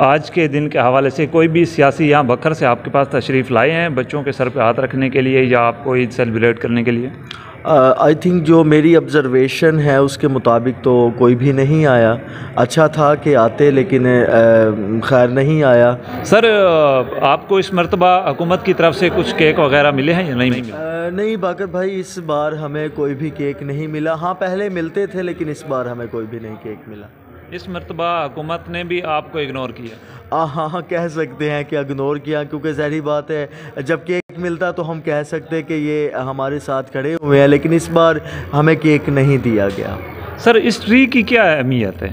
آج کے دن کے حوالے سے کوئی بھی سیاسی یہاں بکھر سے آپ کے پاس تشریف لائے ہیں بچوں کے سر پہ ہاتھ رکھنے کے لیے یا آپ کو عید سیلیبریٹ کرنے کے لیے؟ آئی تھنک جو میری آبزرویشن ہے اس کے مطابق تو کوئی بھی نہیں آیا. اچھا تھا کہ آتے لیکن خیر نہیں آیا. سر آپ کو اس مرتبہ حکومت کی طرف سے کچھ کیک وغیرہ ملے ہیں یا نہیں ملے؟ نہیں باقر بھائی، اس بار ہمیں کوئی بھی کیک نہیں ملا. ہاں پہلے ملتے تھے لیکن اس بار ہمیں کوئی بھی نہیں کیک ملا. اس مرتبہ حکومت نے بھی آپ کو اگنور کیا؟ ہاں کہہ سکتے ہیں کہ اگنور کیا، کیونکہ ظاہری بات ہے جب کیک ملتا تو ہم کہہ سکتے کہ یہ ہمارے ساتھ کھڑے ہوئے ہیں، لیکن اس بار ہمیں کیک نہیں دیا گیا. سر اس ٹری کی کیا اہمیت ہے؟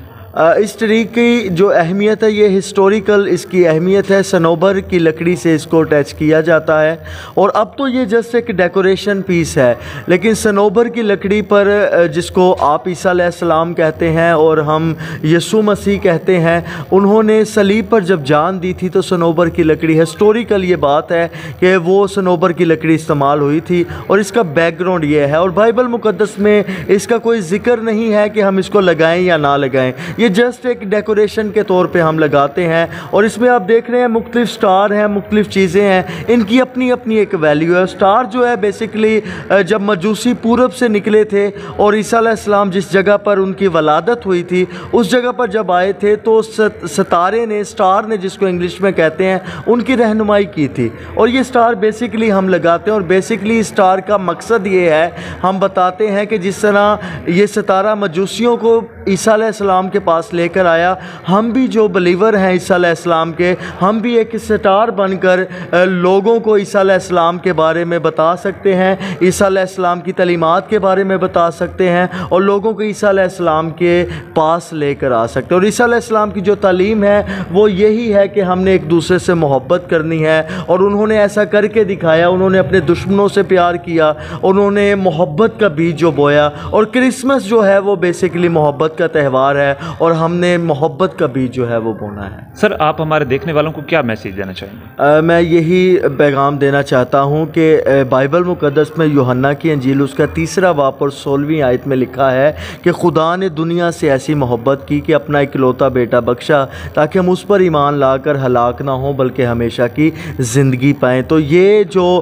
اس ٹری کی جو اہمیت ہے یہ ہسٹوریکل اس کی اہمیت ہے. صنوبر کی لکڑی سے اس کو اٹیچ کیا جاتا ہے اور اب تو یہ جسٹ ایک ڈیکوریشن پیس ہے، لیکن صنوبر کی لکڑی پر جس کو آپ عیسیٰ علیہ السلام کہتے ہیں اور ہم یسوع مسیح کہتے ہیں، انہوں نے صلیب پر جب جان دی تھی تو صنوبر کی لکڑی، ہسٹوریکل یہ بات ہے کہ وہ صنوبر کی لکڑی استعمال ہوئی تھی اور اس کا بیک گراؤنڈ یہ ہے. اور بائبل مقدس میں اس کا کوئی ذکر نہیں ہے کہ ہم اس کو لگائیں یا نہ لگائیں، یہ جسٹ ایک ڈیکوریشن کے طور پہ ہم لگاتے ہیں. اور اس میں آپ دیکھ رہے ہیں مختلف سٹار ہیں، مختلف چیزیں ہیں، ان کی اپنی اپنی ایک ویلیو ہے. سٹار جو ہے بیسیکلی جب مجوسی پورب سے نکلے تھے اور عیسیٰ علیہ السلام جس جگہ پر ان کی ولادت ہوئی تھی اس جگہ پر جب آئے تھے تو ستارے نے، سٹار نے جس کو انگلش میں کہتے ہیں، ان کی رہنمائی کی تھی. اور یہ سٹار بیسیکلی ہم لگاتے ہیں اور بیسیکلی سٹار کا مقصد یہ ہے، ہم بتاتے ہیں کہ جس طرح یہ ستارہ مجوسیوں کو عیسیٰ علیہ السلام کے پاس لے کر آیا، ہم بھی جو بلیور ہیں عیسیٰ علیہ السلام کے، ہم بھی ایک سٹار بن کر لوگوں کو عیسیٰ علیہ السلام کے بارے میں بتا سکتے ہیں، عیسیٰ علیہ السلام کی تعلیمات کے بارے میں بتا سکتے ہیں اور لوگوں کو عیسیٰ علیہ السلام کے پاس لے کر آ سکتے ہیں. اور عیسیٰ علیہ السلام کی جو تعلیم ہے وہ یہی ہے کہ ہم نے ایک دوسرے سے محبت کرنی ہے اور انہوں نے ایسا کر کے دکھایا. انہوں نے اپنے دشمنوں سے پیار کیا، انہوں نے محبت کا بیج جو بویا. اور کرسمس جو ہے وہ بیسیکلی محبت کا تہوار ہے اور ہم نے محبت کا بیج جو ہے وہ بونا ہے. سر آپ ہمارے دیکھنے والوں کو کیا میسیج دینا چاہیں گے؟ میں یہی پیغام دینا چاہتا ہوں کہ بائبل مقدس میں یوحنا کی انجیل اس کا 3 باب اور 16ویں آیت میں لکھا ہے کہ خدا نے دنیا سے ایسی محبت کی کہ اپنا اکلوتا بیٹا بخشا تاکہ ہم اس پر ایمان لا کر ہلاک نہ ہوں بلکہ ہمیشہ کی زندگی پائیں. تو یہ جو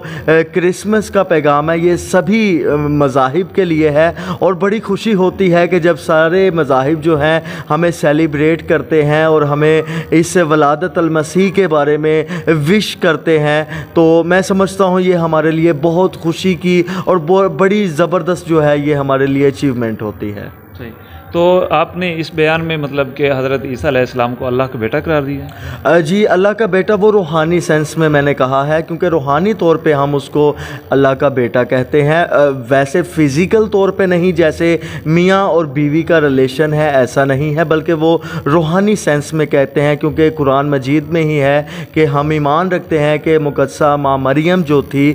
کرسمس کا پیغام ہے یہ سبھی مذاہب کے لیے ہے اور بڑی خوشی ہوتی ہے کہ جب سارے مذاہب جو ہیں ہمیں سیلیبریٹ کرتے ہیں اور ہمیں اس ولادت المسیح کے بارے میں وش کرتے ہیں. تو میں سمجھتا ہوں یہ ہمارے لیے بہت خوشی کی اور بڑی زبردست جو ہے یہ ہمارے لیے اچیومنٹ ہوتی ہے. صحیح. تو آپ نے اس بیان میں مطلب کہ حضرت عیسیٰ علیہ السلام کو اللہ کا بیٹا قرار دیا ہے؟ جی، اللہ کا بیٹا وہ روحانی سینس میں نے کہا ہے، کیونکہ روحانی طور پہ ہم اس کو اللہ کا بیٹا کہتے ہیں. ویسے فزیکل طور پہ نہیں، جیسے میاں اور بیوی کا ریلیشن ہے ایسا نہیں ہے، بلکہ وہ روحانی سینس میں کہتے ہیں، کیونکہ قرآن مجید میں ہی ہے کہ ہم ایمان رکھتے ہیں کہ مقدسہ ماں مریم جو تھی،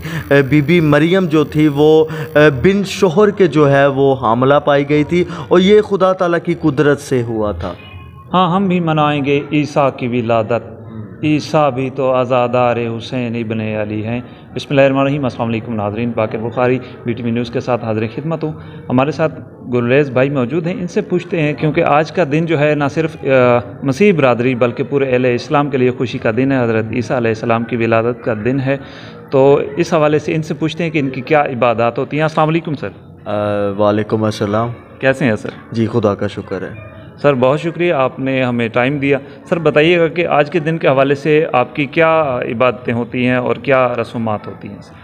بی بی مریم جو تھی، وہ بن شوہر کے جو ہے وہ حاملہ پائی گئی تھی اور یہ خدا تعالیٰ کی قدرت سے ہوا تھا. ہاں ہم بھی منائیں گے عیسیٰ کی ولادت، عیسیٰ بھی تو عزادار حسین ابن علی ہیں. بسم اللہ الرحمن الرحیم. السلام علیکم ناظرین، باقر بخاری BTV نیوز کے ساتھ حاضر خدمت ہوں. ہمارے ساتھ گلریز بھائی موجود ہیں، ان سے پوچھتے ہیں کیونکہ آج کا دن جو ہے نہ صرف مسیح برادری بلکہ پورے اہل اسلام کے لیے خوشی کا دن ہے، حضرت عیسیٰ علیہ السلام کی ولادت کا دن ہے. تو اس حوالے سے ان سے پوچھتے ہیں کہ ان کی کیا عبادات ہوتی ہیں. السلام علیکم سر. وعلیکم السلام. کیسے ہیں سر؟ جی خدا کا شکر ہے. سر بہت شکریہ، آپ نے ہمیں ٹائم دیا. سر بتائیے گا کہ آج کے دن کے حوالے سے آپ کی کیا عبادتیں ہوتی ہیں اور کیا رسومات ہوتی ہیں سر؟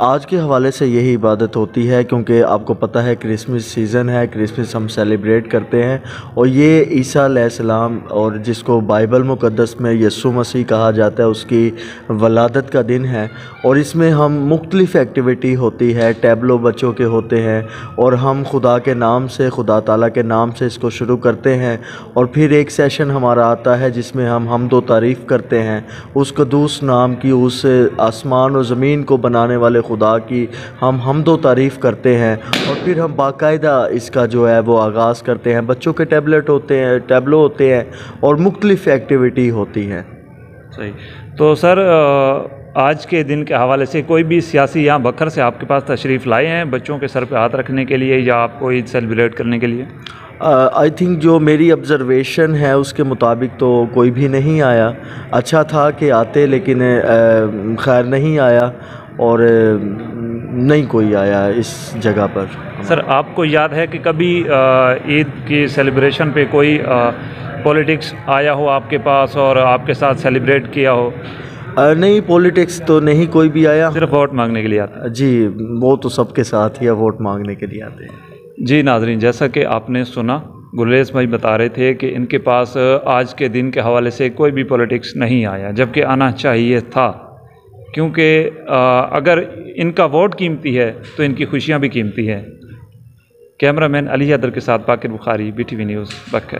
آج کے حوالے سے یہی عبادت ہوتی ہے، کیونکہ آپ کو پتہ ہے کرسمس سیزن ہے، کرسمس ہم سیلیبریٹ کرتے ہیں اور یہ عیسیٰ علیہ السلام اور جس کو بائبل مقدس میں یسوع مسیح کہا جاتا ہے اس کی ولادت کا دن ہے. اور اس میں ہم مختلف ایکٹیویٹی ہوتی ہے، ٹیبلو بچوں کے ہوتے ہیں اور ہم خدا کے نام سے، خدا تعالیٰ کے نام سے اس کو شروع کرتے ہیں. اور پھر ایک سیشن ہمارا آتا ہے جس میں ہم حمد و تعریف کرتے ہیں اس قدوس نام کی، اس آسمان و زمین کو بنانے والے خدا کی ہم حمد و تعریف کرتے ہیں. اور پھر ہم باقاعدہ اس کا جو ہے وہ آغاز کرتے ہیں. بچوں کے ٹیبلو ہوتے ہیں اور مختلف ایکٹیویٹی ہوتی ہے. صحیح. تو سر آج کے دن کے حوالے سے کوئی بھی سیاسی یہاں بکھر سے آپ کے پاس تشریف لائے ہیں بچوں کے سر پہ ہاتھ رکھنے کے لیے یا آپ کو عید سیلیبریٹ کرنے کے لیے؟ آئی تھنک جو میری آبزرویشن ہے اس کے مطابق تو کوئی بھی نہیں آیا. اچھا تھا کہ آتے لیکن خیر نہیں آیا اور نہیں کوئی آیا اس جگہ پر. سر آپ کو یاد ہے کہ کبھی عید کی سیلیبریشن پہ کوئی پولیٹکس آیا ہو آپ کے پاس اور آپ کے ساتھ سیلیبریٹ کیا ہو؟ نہیں پولیٹکس تو نہیں کوئی بھی آیا. صرف ووٹ مانگنے کے لیے آتا؟ جی وہ تو سب کے ساتھ ہی ووٹ مانگنے کے لیے آتے ہیں. جی ناظرین، جیسا کہ آپ نے سنا گلریز بھائی بتا رہے تھے کہ ان کے پاس آج کے دن کے حوالے سے کوئی بھی پولیٹکس نہیں آیا، جبکہ آنا چاہیے تھا، کیونکہ اگر ان کا ووٹ قیمتی ہے تو ان کی خوشیاں بھی قیمتی ہیں. کیمرہ مین علی حیدر کے ساتھ باقر بخاری، BTV نیوز، بکر.